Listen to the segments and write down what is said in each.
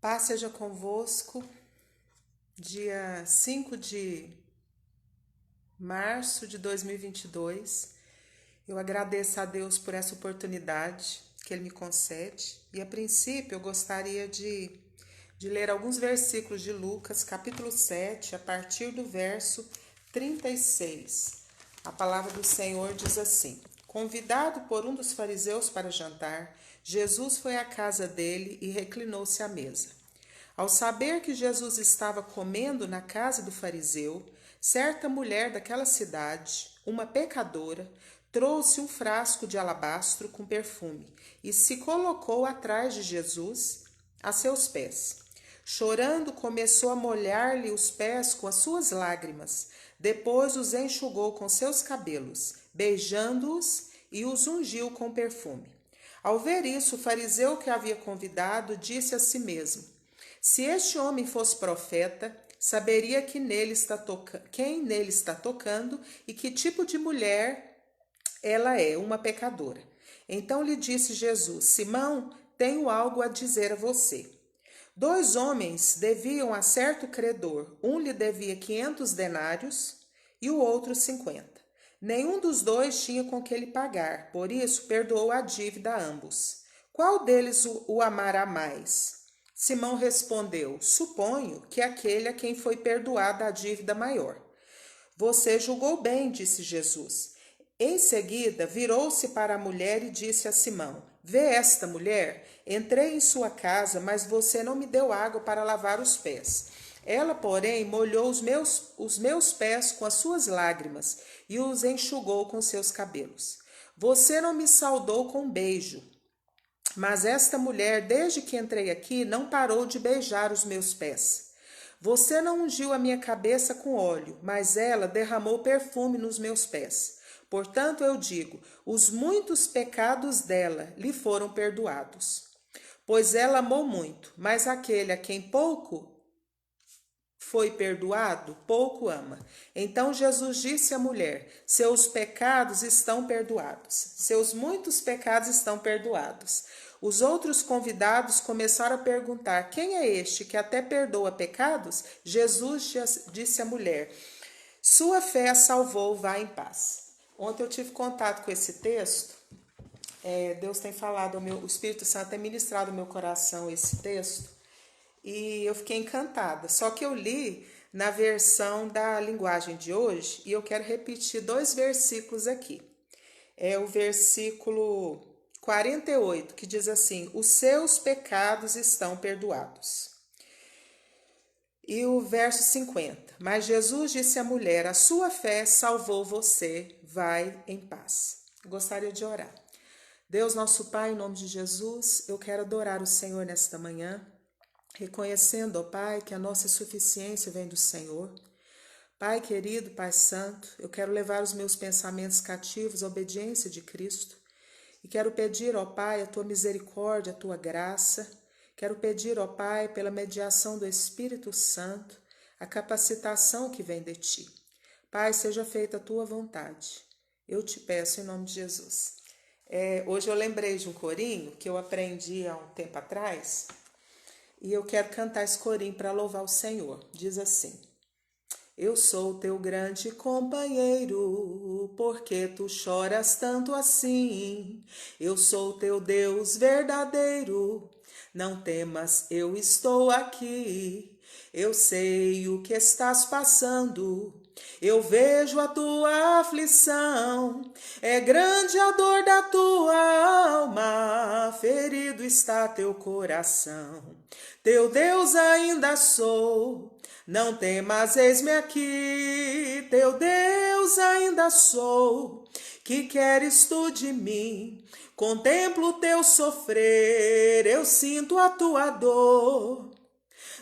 Paz seja convosco, dia 5 de março de 2022. Eu agradeço a Deus por essa oportunidade que Ele me concede. E a princípio eu gostaria de ler alguns versículos de Lucas, capítulo 7, a partir do verso 36. A palavra do Senhor diz assim: Convidado por um dos fariseus para jantar, Jesus foi à casa dele e reclinou-se à mesa. Ao saber que Jesus estava comendo na casa do fariseu, certa mulher daquela cidade, uma pecadora, trouxe um frasco de alabastro com perfume e se colocou atrás de Jesus, a seus pés. Chorando, começou a molhar-lhe os pés com as suas lágrimas. Depois os enxugou com seus cabelos, beijando-os e os ungiu com perfume. Ao ver isso, o fariseu que havia convidado disse a si mesmo: Se este homem fosse profeta, saberia que quem nele está tocando e que tipo de mulher ela é, uma pecadora. Então lhe disse Jesus: Simão, tenho algo a dizer a você. 2 homens deviam a certo credor. Um lhe devia 500 denários e o outro 50. Nenhum dos dois tinha com que lhe pagar, por isso perdoou a dívida a ambos. Qual deles o amará mais? Simão respondeu: Suponho que aquele a quem foi perdoada a dívida maior. Você julgou bem, disse Jesus. Em seguida, virou-se para a mulher e disse a Simão: Vê esta mulher? Entrei em sua casa, mas você não me deu água para lavar os pés. Ela, porém, molhou os meus pés com as suas lágrimas e os enxugou com seus cabelos. Você não me saudou com um beijo, mas esta mulher, desde que entrei aqui, não parou de beijar os meus pés. Você não ungiu a minha cabeça com óleo, mas ela derramou perfume nos meus pés. Portanto, eu digo, os muitos pecados dela lhe foram perdoados, pois ela amou muito, mas aquele a quem pouco foi perdoado, pouco ama. Então Jesus disse à mulher: Seus pecados estão perdoados. Seus muitos pecados estão perdoados. Os outros convidados começaram a perguntar: Quem é este que até perdoa pecados? Jesus disse à mulher: Sua fé a salvou, vá em paz. Ontem eu tive contato com esse texto. Deus tem falado, o Espírito Santo tem ministrado ao meu coração esse texto. E eu fiquei encantada. Só que eu li na versão da linguagem de hoje e eu quero repetir 2 versículos aqui. É o versículo 48, que diz assim: Os seus pecados estão perdoados. E o verso 50. Mas Jesus disse à mulher: A sua fé salvou você, vai em paz. Gostaria de orar. Deus, nosso Pai, em nome de Jesus, eu quero adorar o Senhor nesta manhã, reconhecendo, ó Pai, que a nossa suficiência vem do Senhor. Pai querido, Pai santo, eu quero levar os meus pensamentos cativos à obediência de Cristo. E quero pedir, ó Pai, a Tua misericórdia, a Tua graça. Quero pedir, ó Pai, pela mediação do Espírito Santo, a capacitação que vem de Ti. Pai, seja feita a Tua vontade. Eu te peço em nome de Jesus. Hoje eu lembrei de um corinho que eu aprendi há um tempo atrás e eu quero cantar esse corinho para louvar o Senhor. Diz assim: Eu sou teu grande companheiro, porque tu choras tanto assim? Eu sou teu Deus verdadeiro, não temas, eu estou aqui. Eu sei o que estás passando, eu vejo a tua aflição, é grande a dor da tua alma, ferido está teu coração. Teu Deus ainda sou, não temas, eis-me aqui. Teu Deus ainda sou, que queres tu de mim? Contemplo o teu sofrer, eu sinto a tua dor.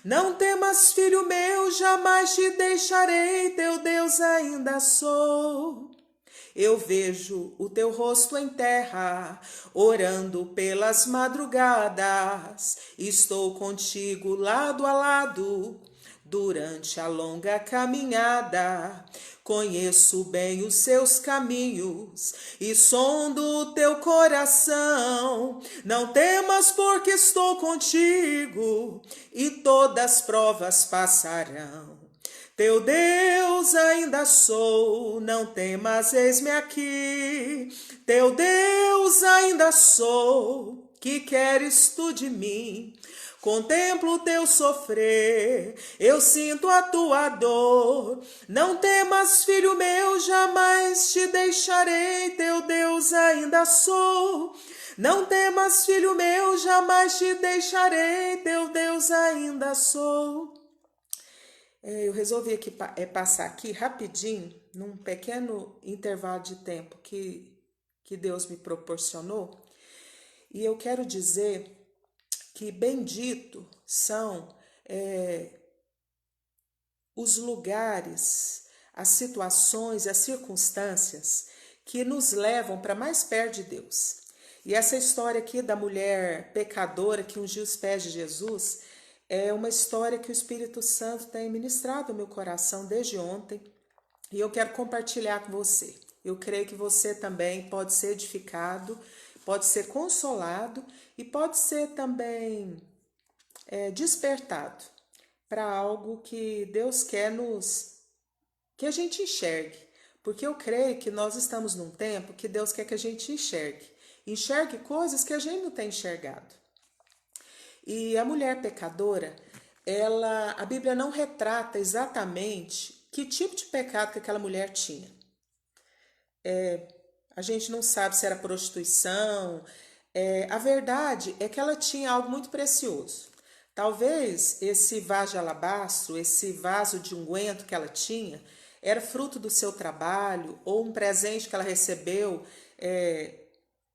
Não temas, filho meu, jamais te deixarei, teu Deus ainda sou. Eu vejo o teu rosto em terra, orando pelas madrugadas. Estou contigo lado a lado, durante a longa caminhada. Conheço bem os seus caminhos e sondo o teu coração. Não temas, porque estou contigo e todas as provas passarão. Teu Deus ainda sou, não temas, eis-me aqui. Teu Deus ainda sou, que queres tu de mim? Contemplo o teu sofrer, eu sinto a tua dor. Não temas, filho meu, jamais te deixarei. Teu Deus ainda sou. Não temas, filho meu, jamais te deixarei. Teu Deus ainda sou. Eu resolvi aqui, passar aqui rapidinho, num pequeno intervalo de tempo que Deus me proporcionou. E eu quero dizer que bendito são os lugares, as situações e as circunstâncias que nos levam para mais perto de Deus. E essa história aqui da mulher pecadora que ungiu os pés de Jesus é uma história que o Espírito Santo tem ministrado no meu coração desde ontem e eu quero compartilhar com você. Eu creio que você também pode ser edificado, pode ser consolado e pode ser também despertado para algo que Deus quer que a gente enxergue. Porque eu creio que nós estamos num tempo que Deus quer que a gente enxergue coisas que a gente não tem enxergado. E a mulher pecadora, a Bíblia não retrata exatamente que tipo de pecado que aquela mulher tinha. A gente não sabe se era prostituição. A verdade é que ela tinha algo muito precioso. Talvez esse vaso de alabastro, esse vaso de unguento que ela tinha, era fruto do seu trabalho ou um presente que ela recebeu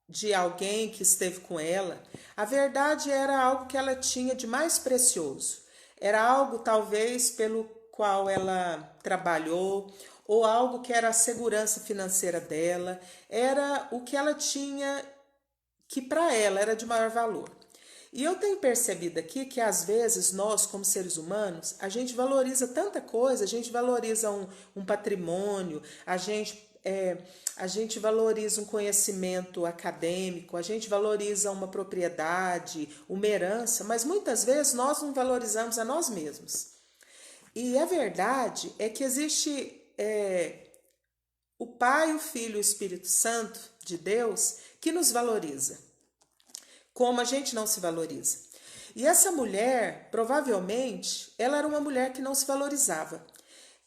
de alguém que esteve com ela. A verdade era algo que ela tinha de mais precioso. Era algo talvez pelo qual ela trabalhou, ou algo que era a segurança financeira dela. Era o que ela tinha que para ela era de maior valor. E eu tenho percebido aqui que às vezes nós, como seres humanos, a gente valoriza tanta coisa, a gente valoriza um patrimônio, a gente valoriza um conhecimento acadêmico, a gente valoriza uma propriedade, uma herança, mas muitas vezes nós não valorizamos a nós mesmos. E a verdade é que existe o Pai, o Filho e o Espírito Santo de Deus que nos valoriza, como a gente não se valoriza. E essa mulher, provavelmente, ela era uma mulher que não se valorizava.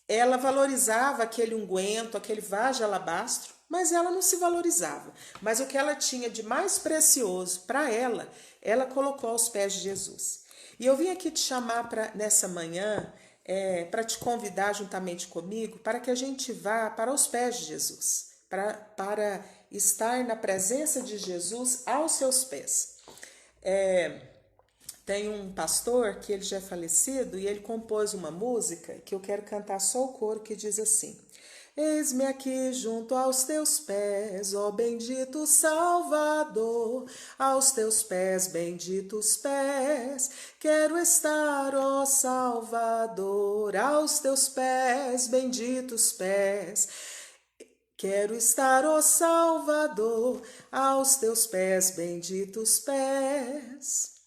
Ela valorizava aquele unguento, aquele vaso de alabastro, mas ela não se valorizava. Mas o que ela tinha de mais precioso para ela colocou aos pés de Jesus. E eu vim aqui te chamar nessa manhã, para te convidar juntamente comigo, para que a gente vá para os pés de Jesus, para estar na presença de Jesus aos seus pés. Tem um pastor que ele já é falecido e ele compôs uma música que eu quero cantar só o coro, que diz assim: eis-me aqui junto aos teus pés, ó bendito Salvador, aos teus pés, benditos pés, quero estar, ó Salvador, aos teus pés, benditos pés. Quero estar, ó Salvador, aos teus pés, benditos pés,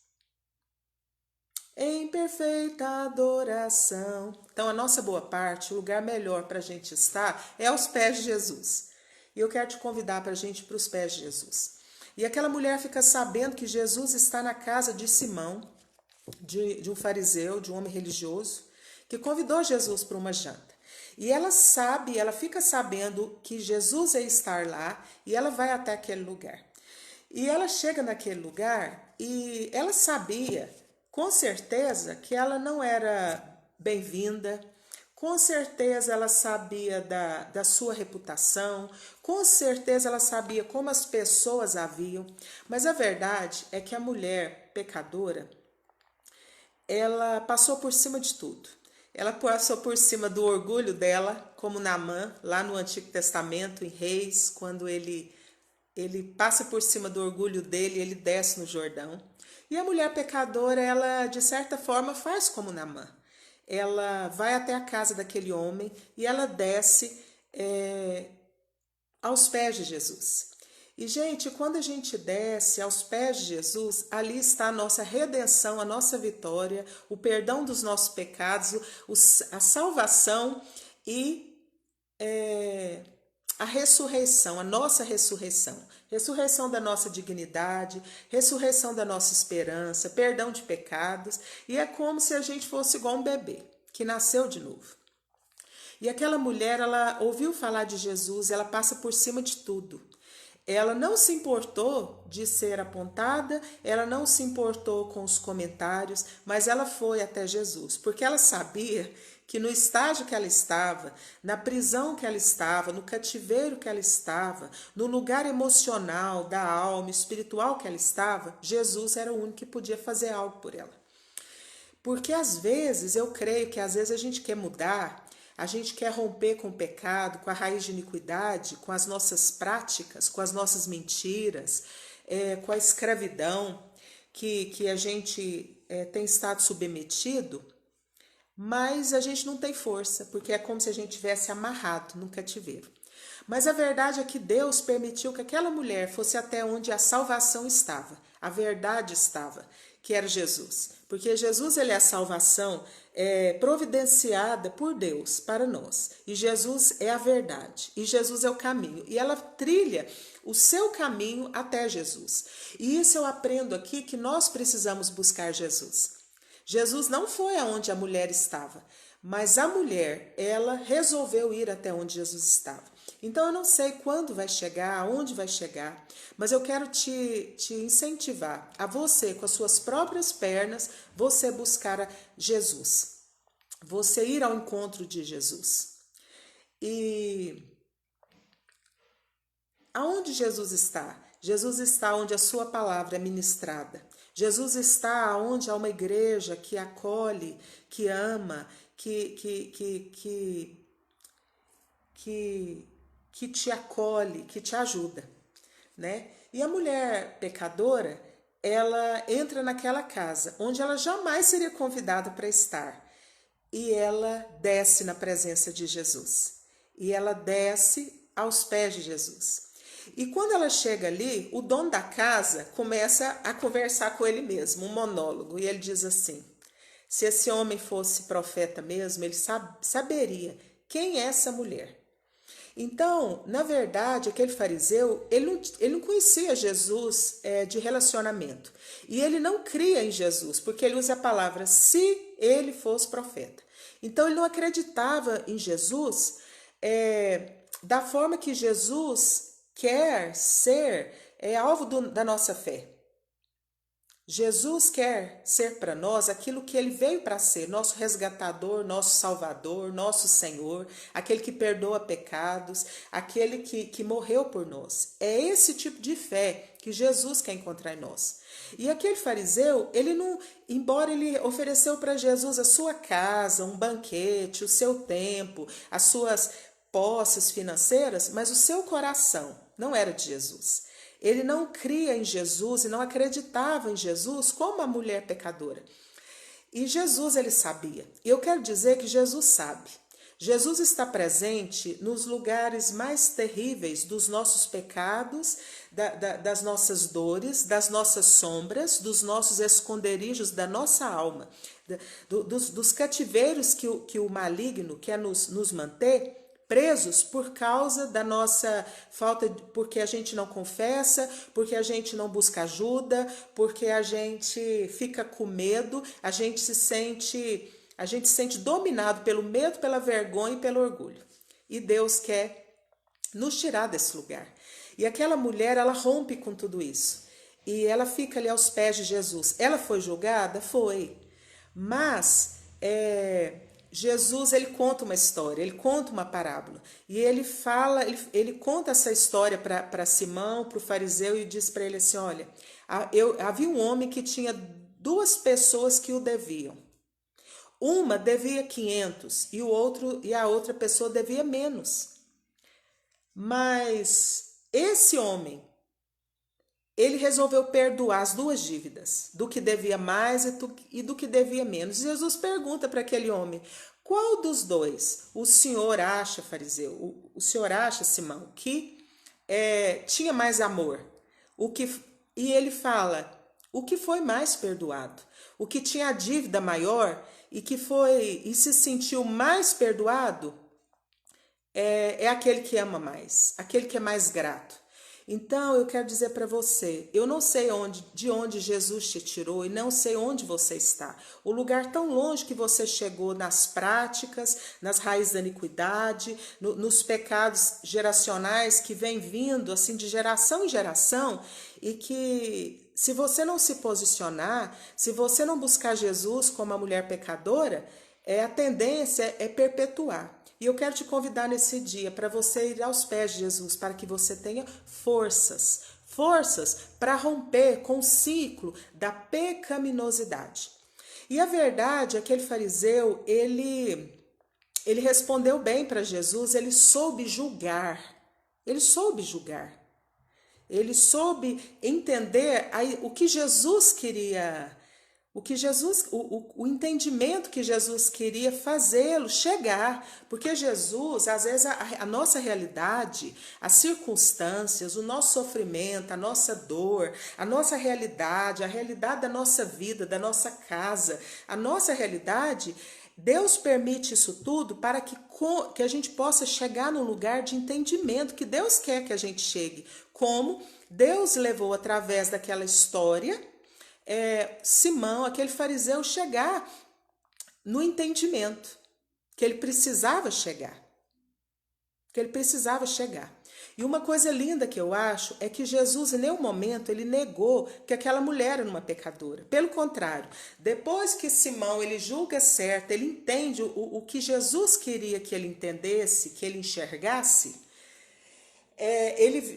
em perfeita adoração. Então, a nossa boa parte, o lugar melhor para a gente estar é aos pés de Jesus. E eu quero te convidar para a gente ir para os pés de Jesus. E aquela mulher fica sabendo que Jesus está na casa de Simão, de um fariseu, de um homem religioso, que convidou Jesus para uma janta. E ela fica sabendo que Jesus ia estar lá e ela vai até aquele lugar. E ela chega naquele lugar e ela sabia, com certeza, que ela não era bem-vinda, com certeza ela sabia da sua reputação, com certeza ela sabia como as pessoas a viam, mas a verdade é que a mulher pecadora, ela passou por cima de tudo. Ela passou por cima do orgulho dela, como Naamã, lá no Antigo Testamento, em Reis, quando ele passa por cima do orgulho dele, ele desce no Jordão. E a mulher pecadora, ela, de certa forma, faz como Naamã. ela vai até a casa daquele homem e ela desce aos pés de Jesus. E, gente, quando a gente desce aos pés de Jesus, ali está a nossa redenção, a nossa vitória, o perdão dos nossos pecados, a salvação e a ressurreição, a nossa ressurreição. Ressurreição da nossa dignidade, ressurreição da nossa esperança, perdão de pecados. E é como se a gente fosse igual um bebê que nasceu de novo. E aquela mulher, ela ouviu falar de Jesus, ela passa por cima de tudo. Ela não se importou de ser apontada, ela não se importou com os comentários, mas ela foi até Jesus, porque ela sabia que no estágio que ela estava, na prisão que ela estava, no cativeiro que ela estava, no lugar emocional, da alma, espiritual que ela estava, Jesus era o único que podia fazer algo por ela. Porque às vezes, eu creio que às vezes a gente quer mudar, a gente quer romper com o pecado, com a raiz de iniquidade, com as nossas práticas, com as nossas mentiras, com a escravidão que a gente tem estado submetido, mas a gente não tem força, porque é como se a gente tivesse amarrado no cativeiro. Mas a verdade é que Deus permitiu que aquela mulher fosse até onde a salvação estava, a verdade estava, que era Jesus. Porque Jesus, ele é a salvação providenciada por Deus para nós. E Jesus é a verdade. E Jesus é o caminho. E ela trilha o seu caminho até Jesus. E isso eu aprendo aqui, que nós precisamos buscar Jesus. Jesus não foi aonde a mulher estava, mas a mulher, ela resolveu ir até onde Jesus estava. Então eu não sei quando vai chegar, aonde vai chegar, mas eu quero te incentivar a você, com as suas próprias pernas, você buscar a Jesus. Você ir ao encontro de Jesus. E aonde Jesus está? Jesus está onde a sua palavra é ministrada. Jesus está onde há uma igreja que acolhe, que ama, que te acolhe, que te ajuda, né? E a mulher pecadora, ela entra naquela casa onde ela jamais seria convidada para estar. E ela desce na presença de Jesus. E ela desce aos pés de Jesus. E quando ela chega ali, o dono da casa começa a conversar com ele mesmo, um monólogo. E ele diz assim: se esse homem fosse profeta mesmo, ele saberia quem é essa mulher. Então, na verdade, aquele fariseu, ele não conhecia Jesus de relacionamento. E ele não cria em Jesus, porque ele usa a palavra se ele fosse profeta. Então, ele não acreditava em Jesus da forma que Jesus quer ser alvo da nossa fé. Jesus quer ser para nós aquilo que ele veio para ser, nosso resgatador, nosso salvador, nosso Senhor, aquele que perdoa pecados, aquele que morreu por nós. É esse tipo de fé que Jesus quer encontrar em nós. E aquele fariseu, ele não, embora ele ofereceu para Jesus a sua casa, um banquete, o seu tempo, as suas posses financeiras, mas o seu coração não era de Jesus. Ele não cria em Jesus e não acreditava em Jesus como a mulher pecadora. E Jesus, ele sabia. E eu quero dizer que Jesus sabe. Jesus está presente nos lugares mais terríveis dos nossos pecados, das nossas dores, das nossas sombras, dos nossos esconderijos da nossa alma, dos cativeiros que o maligno quer nos manter presos por causa da nossa falta, porque a gente não confessa, porque a gente não busca ajuda, porque a gente fica com medo, a gente se sente dominado pelo medo, pela vergonha e pelo orgulho. E Deus quer nos tirar desse lugar. E aquela mulher, ela rompe com tudo isso. E ela fica ali aos pés de Jesus. Ela foi julgada? Foi. Mas Jesus, ele conta uma história, ele conta uma parábola. E ele fala, ele conta essa história para Simão, para o fariseu, e diz para ele assim: olha, havia um homem que tinha 2 pessoas que o deviam. Uma devia 500 e a outra pessoa devia menos. Mas esse homem ele resolveu perdoar as duas dívidas, do que devia mais e do que devia menos. Jesus pergunta para aquele homem: qual dos dois o senhor acha, fariseu, o senhor acha, Simão, que tinha mais amor? E ele fala: o que foi mais perdoado? O que tinha a dívida maior e se sentiu mais perdoado é aquele que ama mais, aquele que é mais grato. Então eu quero dizer para você, eu não sei de onde Jesus te tirou e não sei onde você está. O lugar tão longe que você chegou nas práticas, nas raízes da iniquidade, nos pecados geracionais que vem vindo assim de geração em geração, e que se você não se posicionar, se você não buscar Jesus como a mulher pecadora, a tendência é perpetuar. E eu quero te convidar nesse dia para você ir aos pés de Jesus, para que você tenha forças para romper com o ciclo da pecaminosidade. E a verdade é que aquele fariseu, ele respondeu bem para Jesus, ele soube julgar, ele soube entender o que Jesus queria, o entendimento que Jesus queria fazê-lo chegar, porque Jesus, às vezes a nossa realidade, as circunstâncias, o nosso sofrimento, a nossa dor, a nossa realidade, a realidade da nossa vida, da nossa casa, a nossa realidade, Deus permite isso tudo para que a gente possa chegar num lugar de entendimento que Deus quer que a gente chegue, como Deus levou através daquela história Simão, aquele fariseu, chegar no entendimento que ele precisava chegar. E uma coisa linda que eu acho é que Jesus, em nenhum momento, ele negou que aquela mulher era uma pecadora. Pelo contrário, depois que Simão ele julga certo, ele entende o que Jesus queria que ele entendesse, que ele enxergasse,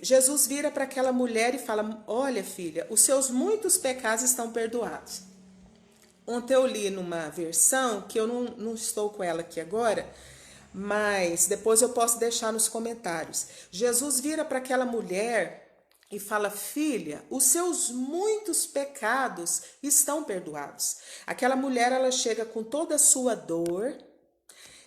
Jesus vira para aquela mulher e fala: olha, filha, os seus muitos pecados estão perdoados. Ontem eu li numa versão, que eu não estou com ela aqui agora, mas depois eu posso deixar nos comentários. Jesus vira para aquela mulher e fala: filha, os seus muitos pecados estão perdoados. Aquela mulher, ela chega com toda a sua dor,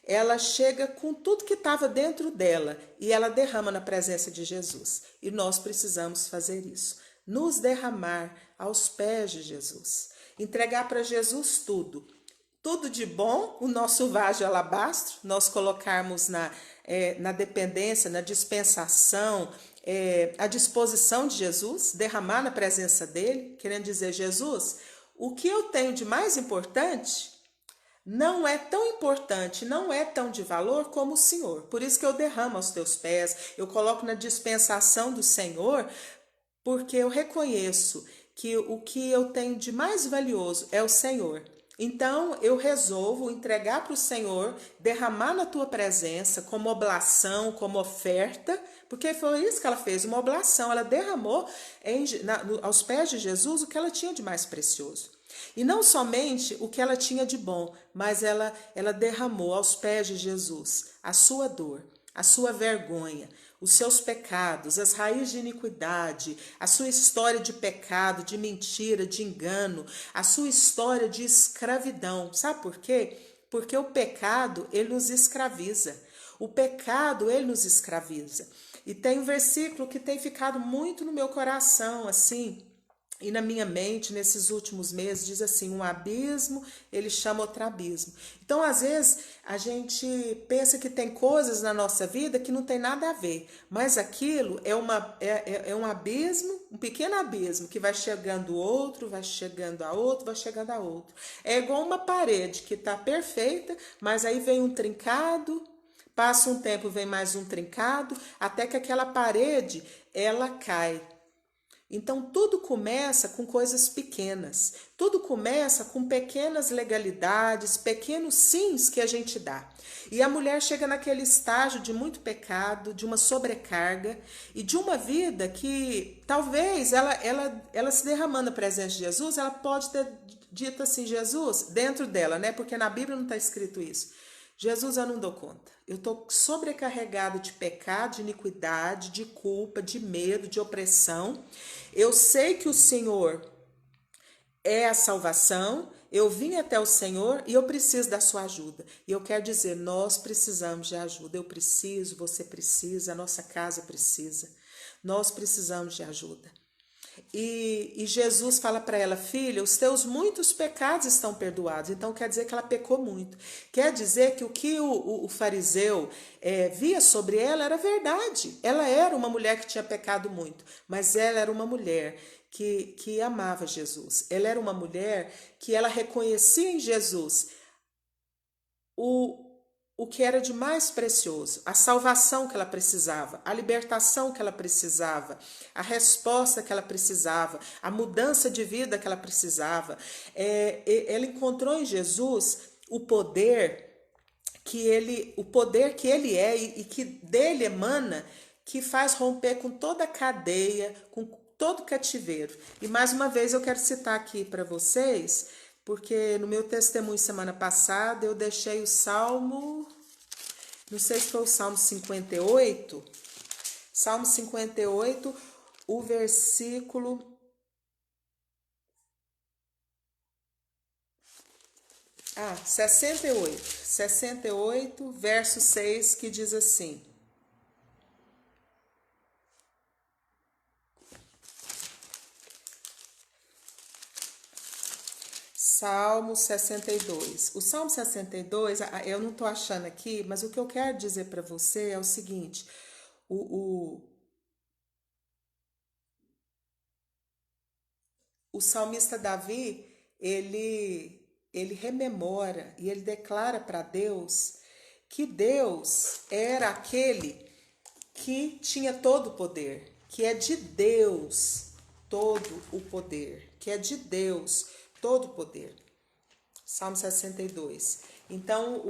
ela chega com tudo que estava dentro dela e ela derrama na presença de Jesus. E nós precisamos fazer isso, nos derramar aos pés de Jesus, entregar para Jesus tudo de bom, o nosso vaso de alabastro, nós colocarmos na dependência, na dispensação, à disposição de Jesus, derramar na presença dele, querendo dizer: Jesus, o que eu tenho de mais importante não é tão importante, não é tão de valor como o Senhor. Por isso que eu derramo aos teus pés, eu coloco na dispensação do Senhor, porque eu reconheço que o que eu tenho de mais valioso é o Senhor. Então eu resolvo entregar para o Senhor, derramar na tua presença como oblação, como oferta, porque foi isso que ela fez, uma oblação. Ela derramou aos pés de Jesus o que ela tinha de mais precioso. E não somente o que ela tinha de bom, mas ela derramou aos pés de Jesus a sua dor, a sua vergonha, os seus pecados, as raízes de iniquidade, a sua história de pecado, de mentira, de engano, a sua história de escravidão. Sabe por quê? Porque o pecado, ele nos escraviza. O pecado, ele nos escraviza. E tem um versículo que tem ficado muito no meu coração, assim, e na minha mente, nesses últimos meses, diz assim: um abismo, ele chama outro abismo. Então, às vezes, a gente pensa que tem coisas na nossa vida que não tem nada a ver, mas aquilo é um abismo, um pequeno abismo, que vai chegando outro, vai chegando a outro, vai chegando a outro. É igual uma parede que está perfeita, mas aí vem um trincado, passa um tempo, vem mais um trincado, até que aquela parede, ela cai. Então, tudo começa com coisas pequenas, tudo começa com pequenas legalidades, pequenos sims que a gente dá. E a mulher chega naquele estágio de muito pecado, de uma sobrecarga e de uma vida que talvez ela se derramando na presença de Jesus, ela pode ter dito assim: Jesus, dentro dela, né? Porque na Bíblia não está escrito isso. Jesus, eu não dou conta. Eu estou sobrecarregado de pecado, de iniquidade, de culpa, de medo, de opressão. Eu sei que o Senhor é a salvação. Eu vim até o Senhor e eu preciso da sua ajuda. E eu quero dizer, nós precisamos de ajuda. Eu preciso, você precisa, a nossa casa precisa. Nós precisamos de ajuda. E Jesus fala para ela, filha, os teus muitos pecados estão perdoados. Então quer dizer que ela pecou muito. Quer dizer que o que o fariseu via sobre ela era verdade. Ela era uma mulher que tinha pecado muito, mas ela era uma mulher que amava Jesus. Ela era uma mulher que ela reconhecia em Jesus o que era de mais precioso, a salvação que ela precisava, a libertação que ela precisava, a resposta que ela precisava, a mudança de vida que ela precisava. Ela encontrou em Jesus o poder o poder que ele é e que dele emana, que faz romper com toda a cadeia, com todo cativeiro. E mais uma vez eu quero citar aqui para vocês, porque no meu testemunho semana passada eu deixei o Salmo, não sei se foi o Salmo 58, Salmo 58, o versículo 68, verso 6, que diz assim: Salmo 62. O Salmo 62, eu não estou achando aqui, mas o que eu quero dizer para você é o seguinte: o salmista Davi, ele rememora e ele declara para Deus que Deus era aquele que tinha todo o poder, que é de Deus todo o poder, que é de Deus todo o poder. Salmo 62. Então,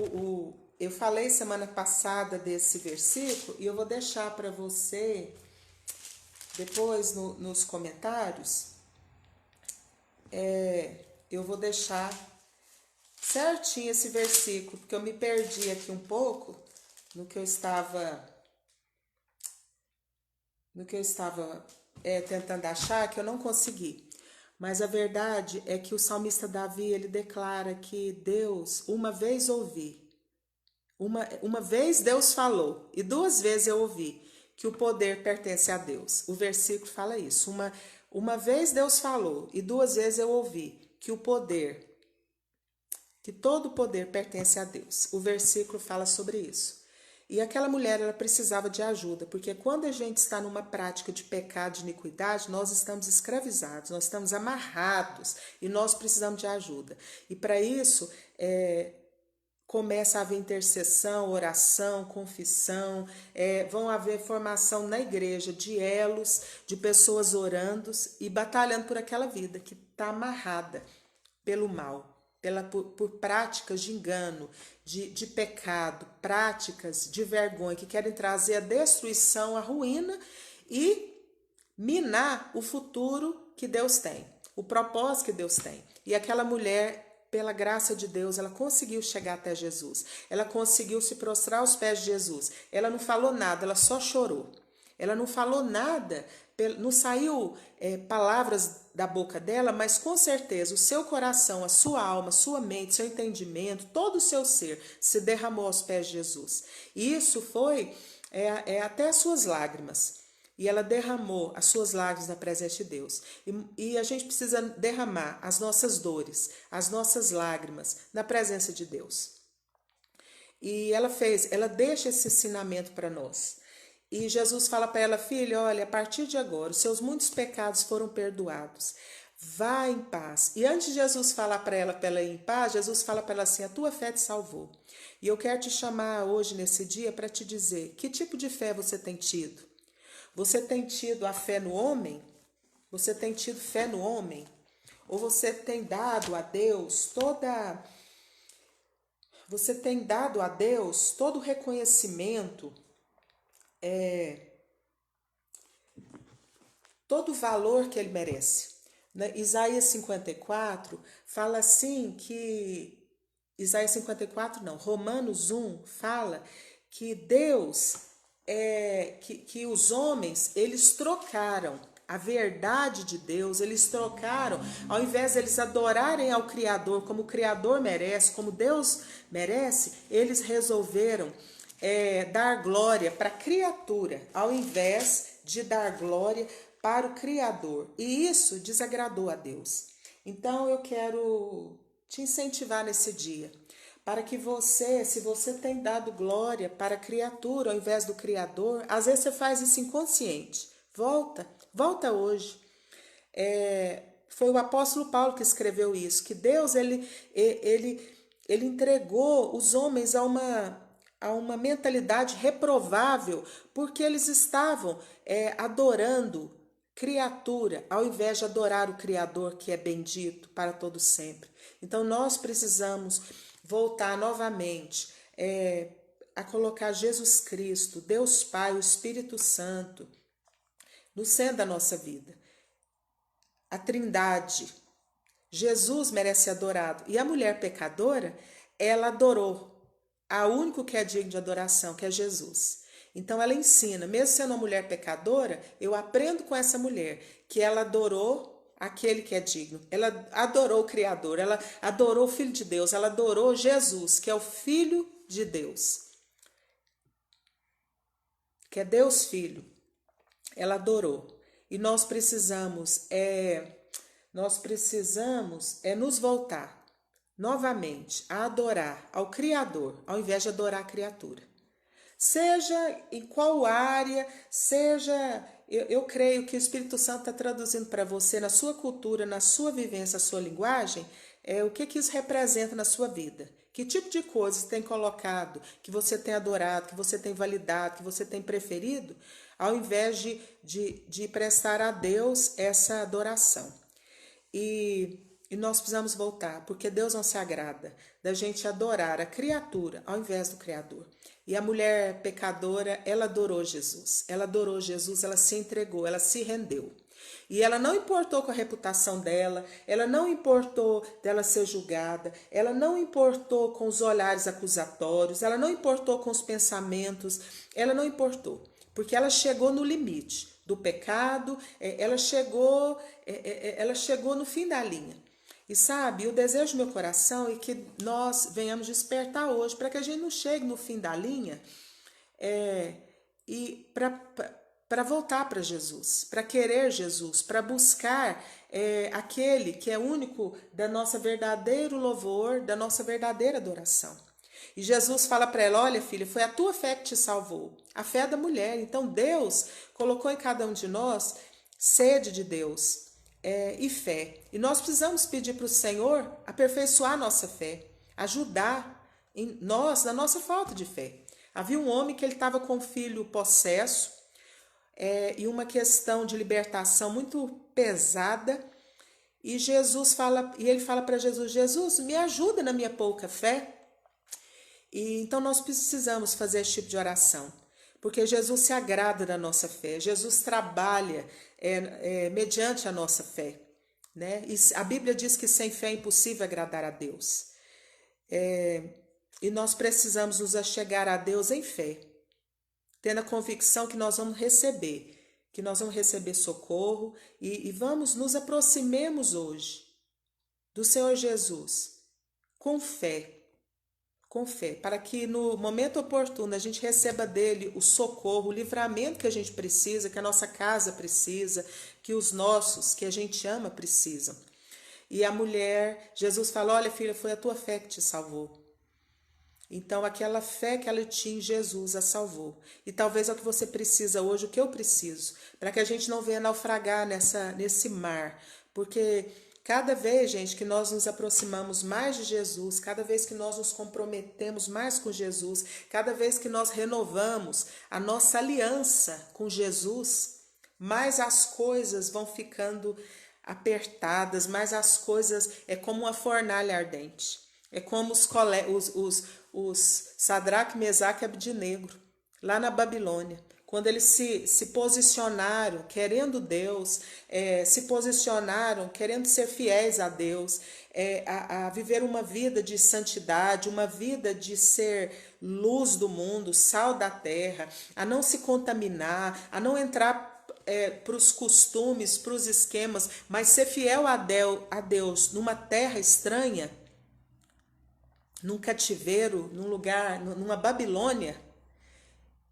eu falei semana passada desse versículo e eu vou deixar para você depois nos comentários. Eu vou deixar certinho esse versículo, porque eu me perdi aqui um pouco no que eu estava tentando achar, que eu não consegui. Mas a verdade é que o salmista Davi, ele declara que Deus, uma vez ouvi, uma vez Deus falou, e duas vezes eu ouvi que o poder pertence a Deus. O versículo fala isso. Uma vez Deus falou, e duas vezes eu ouvi que todo o poder pertence a Deus. O versículo fala sobre isso. E aquela mulher, ela precisava de ajuda, porque quando a gente está numa prática de pecado, de iniquidade, nós estamos escravizados, nós estamos amarrados e nós precisamos de ajuda. E para isso, começa a haver intercessão, oração, confissão, vão haver formação na igreja de elos, de pessoas orando e batalhando por aquela vida que está amarrada pelo mal. Por práticas de engano, de pecado, práticas de vergonha que querem trazer a destruição, a ruína e minar o futuro que Deus tem, o propósito que Deus tem. E aquela mulher, pela graça de Deus, ela conseguiu chegar até Jesus. Ela conseguiu se prostrar aos pés de Jesus. Ela não falou nada, ela só chorou. Ela não falou nada, não saiu palavras da boca dela, mas com certeza o seu coração, a sua alma, a sua mente, seu entendimento, todo o seu ser se derramou aos pés de Jesus. E isso foi até as suas lágrimas. E ela derramou as suas lágrimas na presença de Deus. E a gente precisa derramar as nossas dores, as nossas lágrimas na presença de Deus. E ela deixa esse ensinamento para nós. E Jesus fala para ela, filha, olha, a partir de agora, os seus muitos pecados foram perdoados. Vá em paz. E antes de Jesus falar para ela ir em paz, Jesus fala para ela assim, a tua fé te salvou. E eu quero te chamar hoje, nesse dia, para te dizer, que tipo de fé você tem tido? Você tem tido a fé no homem? Você tem tido fé no homem? Ou você tem dado a Deus Você tem dado a Deus todo o reconhecimento, todo o valor que ele merece. Isaías 54 fala assim que Isaías 54 não, Romanos 1 fala que Deus, que os homens, eles trocaram a verdade de Deus, eles trocaram, ao invés de eles adorarem ao Criador como o Criador merece, como Deus merece, eles resolveram dar glória para a criatura, ao invés de dar glória para o Criador. E isso desagradou a Deus. Então eu quero te incentivar nesse dia, para que você, se você tem dado glória para a criatura ao invés do Criador, às vezes você faz isso inconsciente. Volta hoje. Foi o apóstolo Paulo que escreveu isso, que Deus ele entregou os homens a uma mentalidade reprovável, porque eles estavam adorando criatura, ao invés de adorar o Criador, que é bendito para todo sempre. Então nós precisamos voltar novamente a colocar Jesus Cristo, Deus Pai, o Espírito Santo, no centro da nossa vida. A Trindade. Jesus merece ser adorado. E a mulher pecadora, ela adorou a único que é digno de adoração, que é Jesus. Então ela ensina, mesmo sendo uma mulher pecadora, eu aprendo com essa mulher que ela adorou aquele que é digno. Ela adorou o Criador, ela adorou o Filho de Deus, ela adorou Jesus, que é o Filho de Deus, que é Deus Filho. Ela adorou. E nós precisamos nos voltar novamente a adorar ao Criador, ao invés de adorar a criatura. Seja em qual área, eu creio que o Espírito Santo está traduzindo para você, na sua cultura, na sua vivência, na sua linguagem, o que isso representa na sua vida. Que tipo de coisas tem colocado, que você tem adorado, que você tem validado, que você tem preferido, ao invés de prestar a Deus essa adoração. E nós precisamos voltar, porque Deus não se agrada da gente adorar a criatura ao invés do Criador. E a mulher pecadora, ela adorou Jesus. Ela adorou Jesus, ela se entregou, ela se rendeu. E ela não importou com a reputação dela, ela não importou dela ser julgada, ela não importou com os olhares acusatórios, ela não importou com os pensamentos, ela não importou. Porque ela chegou no limite do pecado, ela chegou no fim da linha. E sabe, o desejo do meu coração é que nós venhamos despertar hoje, para que a gente não chegue no fim da linha e para voltar para Jesus, para querer Jesus, para buscar aquele que é único da nossa verdadeiro louvor, da nossa verdadeira adoração. E Jesus fala para ela, olha filha, foi a tua fé que te salvou, a fé da mulher. Então Deus colocou em cada um de nós sede de Deus e fé. E nós precisamos pedir para o Senhor aperfeiçoar a nossa fé, ajudar na nossa falta de fé. Havia um homem que ele estava com um filho possesso e uma questão de libertação muito pesada. E ele fala para Jesus, Jesus, me ajuda na minha pouca fé. E então nós precisamos fazer esse tipo de oração, porque Jesus se agrada da nossa fé, Jesus trabalha mediante a nossa fé, né? E a Bíblia diz que sem fé é impossível agradar a Deus. E nós precisamos nos achegar a Deus em fé, tendo a convicção que nós vamos receber socorro e nos aproximemos hoje do Senhor Jesus com fé, para que no momento oportuno a gente receba dele o socorro, o livramento que a gente precisa, que a nossa casa precisa, que os nossos, que a gente ama, precisam. E a mulher, Jesus falou, olha filha, foi a tua fé que te salvou. Então aquela fé que ela tinha em Jesus a salvou. E talvez é o que você precisa hoje, o que eu preciso, para que a gente não venha naufragar nesse mar, porque cada vez, gente, que nós nos aproximamos mais de Jesus, cada vez que nós nos comprometemos mais com Jesus, cada vez que nós renovamos a nossa aliança com Jesus, mais as coisas vão ficando apertadas, mais as coisas é como uma fornalha ardente. É como os Sadraque, Mesaque e Abednego, lá na Babilônia. quando eles se posicionaram querendo Deus, se posicionaram querendo ser fiéis a Deus, a viver uma vida de santidade, uma vida de ser luz do mundo, sal da terra, a não se contaminar, a não entrar para os costumes, para os esquemas, mas ser fiel a Deus numa terra estranha, num cativeiro, num lugar, numa Babilônia,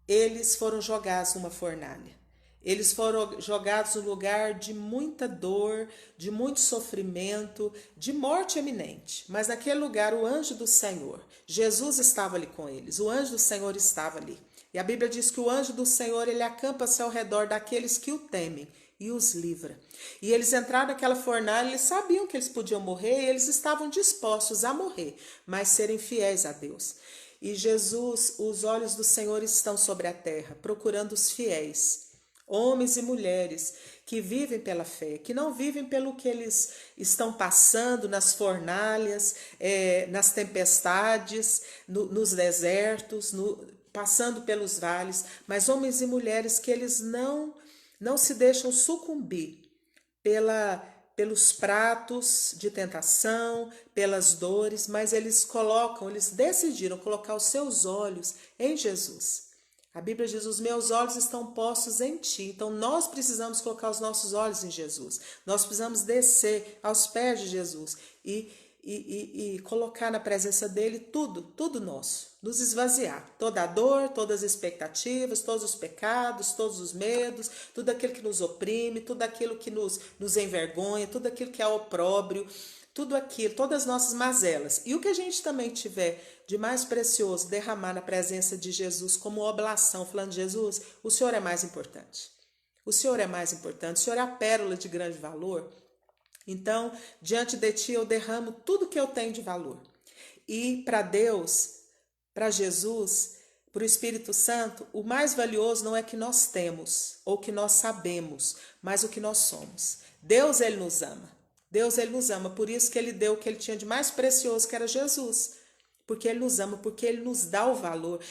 eles foram jogados numa fornalha. Eles foram jogados num lugar de muita dor, de muito sofrimento, de morte iminente. Mas naquele lugar o anjo do Senhor, Jesus estava ali com eles, o anjo do Senhor estava ali. E a Bíblia diz que o anjo do Senhor, ele acampa-se ao redor daqueles que o temem e os livra. E eles entraram naquela fornalha, eles sabiam que eles podiam morrer, e eles estavam dispostos a morrer, mas serem fiéis a Deus. E Jesus, os olhos do Senhor estão sobre a terra, procurando os fiéis, homens e mulheres que vivem pela fé, que não vivem pelo que eles estão passando nas fornalhas, nas tempestades, nos desertos, passando pelos vales, mas homens e mulheres que eles não se deixam sucumbir pelos pratos de tentação, pelas dores, mas eles decidiram colocar os seus olhos em Jesus. A Bíblia diz: os meus olhos estão postos em ti. Então nós precisamos colocar os nossos olhos em Jesus. Nós precisamos descer aos pés de Jesus e colocar na presença dele tudo nosso. Nos esvaziar. Toda a dor, todas as expectativas, todos os pecados, todos os medos, tudo aquilo que nos oprime, tudo aquilo que nos envergonha, tudo aquilo que é opróbrio, tudo aquilo, todas as nossas mazelas. E o que a gente também tiver de mais precioso, derramar na presença de Jesus como oblação, falando: Jesus, o Senhor é mais importante. O Senhor é mais importante, o Senhor é a pérola de grande valor. Então, diante de ti eu derramo tudo que eu tenho de valor. E para Deus, para Jesus, para o Espírito Santo, o mais valioso não é que nós temos ou que nós sabemos, mas o que nós somos. Deus, ele nos ama. Deus, ele nos ama. Por isso que ele deu o que ele tinha de mais precioso, que era Jesus. Porque ele nos ama, porque ele nos dá o valor.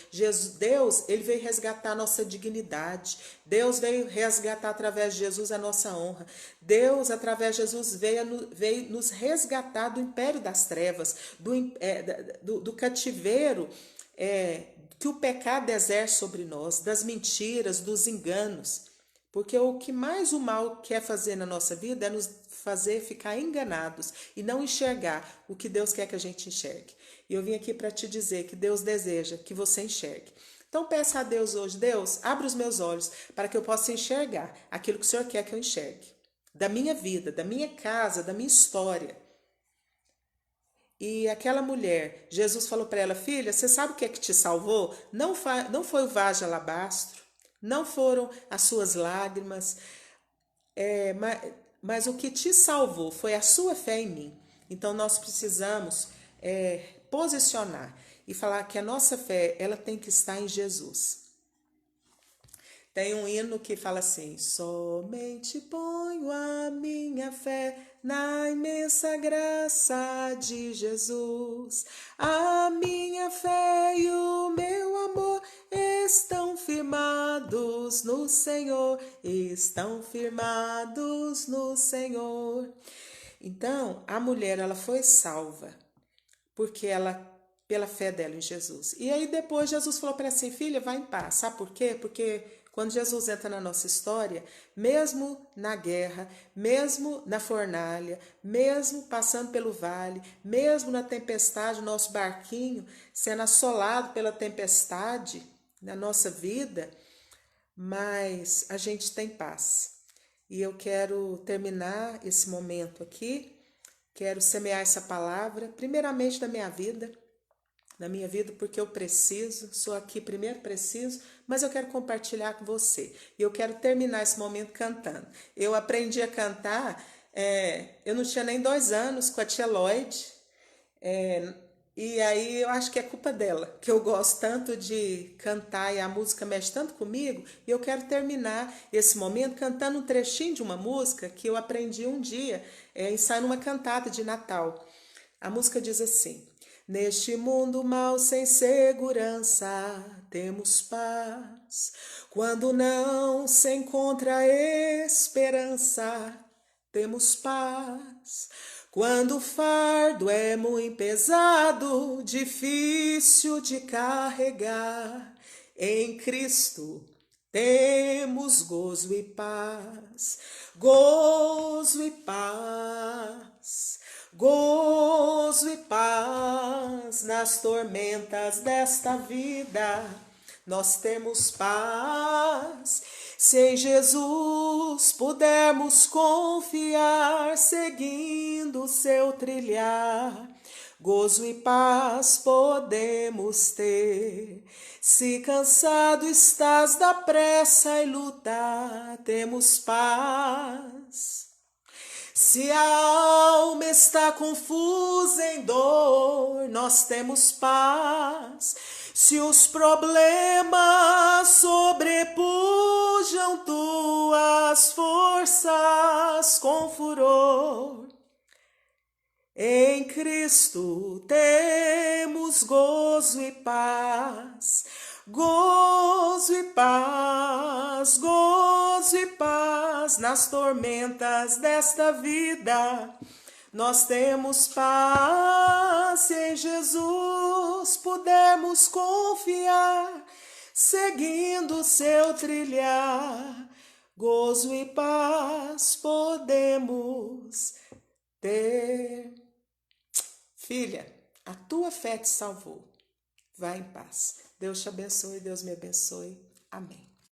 Deus, ele veio resgatar a nossa dignidade. Deus veio resgatar através de Jesus a nossa honra. Deus, através de Jesus, veio nos resgatar do império das trevas, do cativeiro que o pecado exerce sobre nós, das mentiras, dos enganos. Porque o que mais o mal quer fazer na nossa vida é nos fazer ficar enganados e não enxergar o que Deus quer que a gente enxergue. E eu vim aqui para te dizer que Deus deseja que você enxergue. Então peça a Deus hoje: Deus, abre os meus olhos para que eu possa enxergar aquilo que o Senhor quer que eu enxergue. Da minha vida, da minha casa, da minha história. E aquela mulher, Jesus falou para ela: filha, você sabe o que é que te salvou? Não foi o vaso de alabastro, não foram as suas lágrimas, mas o que te salvou foi a sua fé em mim. Então nós precisamos posicionar e falar que a nossa fé, ela tem que estar em Jesus. Tem um hino que fala assim: somente ponho a minha fé na imensa graça de Jesus. A minha fé e o meu amor estão firmados no Senhor, estão firmados no Senhor. Então, a mulher, ela foi salva porque pela fé dela em Jesus. E aí depois Jesus falou para ela assim: filha, vai em paz. Sabe por quê? Porque quando Jesus entra na nossa história, mesmo na guerra, mesmo na fornalha, mesmo passando pelo vale, mesmo na tempestade, nosso barquinho sendo assolado pela tempestade na nossa vida, mas a gente tem paz. E eu quero terminar esse momento aqui, quero semear essa palavra, primeiramente na minha vida, porque eu preciso, sou aqui primeiro preciso, mas eu quero compartilhar com você. E eu quero terminar esse momento cantando. Eu aprendi a cantar, eu não tinha nem 2 anos, com a tia Lloyd, e aí eu acho que é culpa dela, que eu gosto tanto de cantar e a música mexe tanto comigo, e eu quero terminar esse momento cantando um trechinho de uma música que eu aprendi um dia, ensaiando uma cantata de Natal. A música diz assim: Neste mundo mal sem segurança, temos paz. Quando não se encontra esperança, temos paz. Quando o fardo é muito pesado, difícil de carregar, em Cristo temos gozo e paz, gozo e paz, gozo e paz nas tormentas desta vida. Nós temos paz, se em Jesus pudermos confiar, seguindo o seu trilhar. Gozo e paz podemos ter. Se cansado estás da pressa e luta, temos paz. Se a alma está confusa em dor, nós temos paz. Se os problemas sobrepujam tuas forças com furor, em Cristo temos gozo e paz, gozo e paz, gozo e paz nas tormentas desta vida. Nós temos paz, se em Jesus pudermos confiar, seguindo o seu trilhar. Gozo e paz podemos ter. Filha, a tua fé te salvou. Vá em paz. Deus te abençoe, Deus me abençoe. Amém.